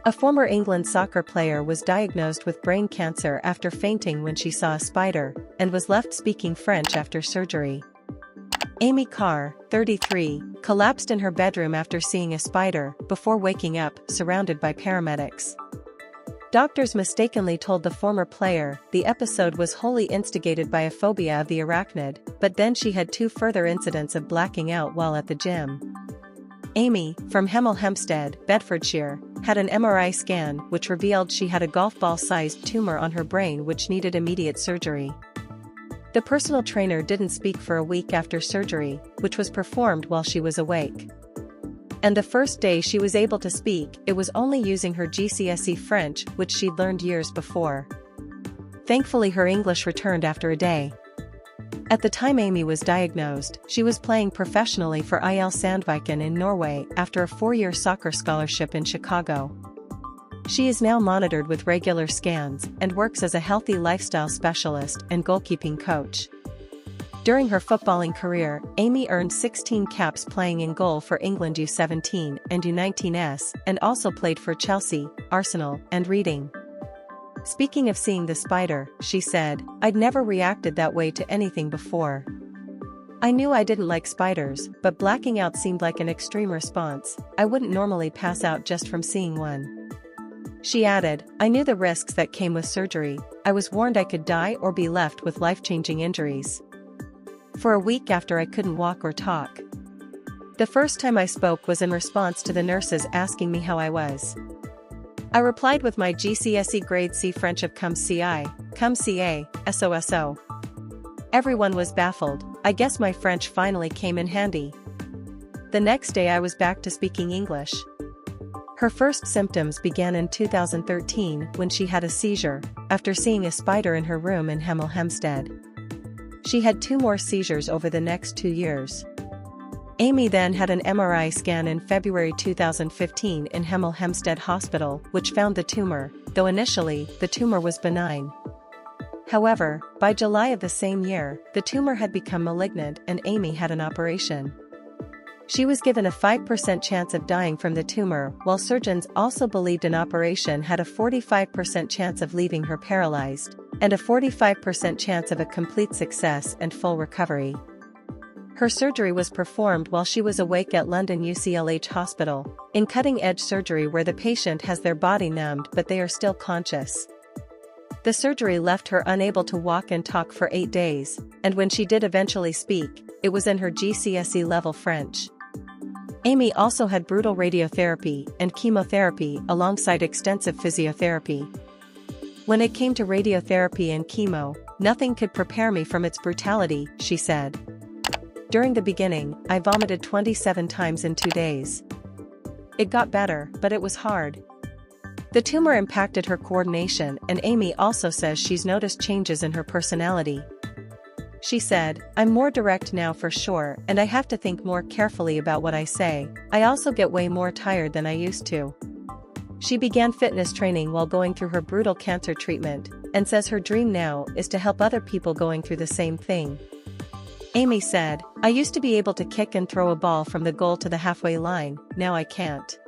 A former England soccer player was diagnosed with brain cancer after fainting when she saw a spider, and was left speaking French after surgery. Amy Carr, 33, collapsed in her bedroom after seeing a spider, before waking up, surrounded by paramedics. Doctors mistakenly told the former player the episode was wholly instigated by a phobia of the arachnid, but then she had 2 further incidents of blacking out while at the gym. Amy, from Hemel Hempstead, Bedfordshire, had an MRI scan which revealed she had a golf ball-sized tumor on her brain which needed immediate surgery. The personal trainer didn't speak for a week after surgery, which was performed while she was awake. And the first day she was able to speak, it was only using her GCSE French, which she'd learned years before. Thankfully, her English returned after a day. At the time Amy was diagnosed, she was playing professionally for IL Sandviken in Norway after a 4-year soccer scholarship in Chicago. She is now monitored with regular scans and works as a healthy lifestyle specialist and goalkeeping coach. During her footballing career, Amy earned 16 caps playing in goal for England U17 and U19s, and also played for Chelsea, Arsenal, and Reading. Speaking of seeing the spider, she said, "I'd never reacted that way to anything before. I knew I didn't like spiders, but blacking out seemed like an extreme response. I wouldn't normally pass out just from seeing one." She added, "I knew the risks that came with surgery. I was warned I could die or be left with life-changing injuries. For a week after I couldn't walk or talk. The first time I spoke was in response to the nurses asking me how I was. I replied with my GCSE grade C French of comme ci, comme ca, SOSO. Everyone was baffled. I guess my French finally came in handy. The next day I was back to speaking English." Her first symptoms began in 2013 when she had a seizure, after seeing a spider in her room in Hemel Hempstead. She had 2 more seizures over the next 2 years. Amy then had an MRI scan in February 2015 in Hemel Hempstead Hospital, which found the tumor, though initially, the tumor was benign. However, by July of the same year, the tumor had become malignant and Amy had an operation. She was given a 5% chance of dying from the tumor, while surgeons also believed an operation had a 45% chance of leaving her paralyzed, and a 45% chance of a complete success and full recovery. Her surgery was performed while she was awake at London UCLH Hospital, in cutting-edge surgery where the patient has their body numbed but they are still conscious. The surgery left her unable to walk and talk for 8 days, and when she did eventually speak, it was in her GCSE level French. Amy also had brutal radiotherapy and chemotherapy alongside extensive physiotherapy. When it came to radiotherapy and chemo, nothing could prepare me from its brutality, she said. During the beginning, I vomited 27 times in 2 days. It got better, but it was hard. The tumor impacted her coordination, and Amy also says she's noticed changes in her personality. She said, "I'm more direct now for sure, and I have to think more carefully about what I say. I also get way more tired than I used to." She began fitness training while going through her brutal cancer treatment, and says her dream now is to help other people going through the same thing. Amy said, "I used to be able to kick and throw a ball from the goal to the halfway line, now I can't.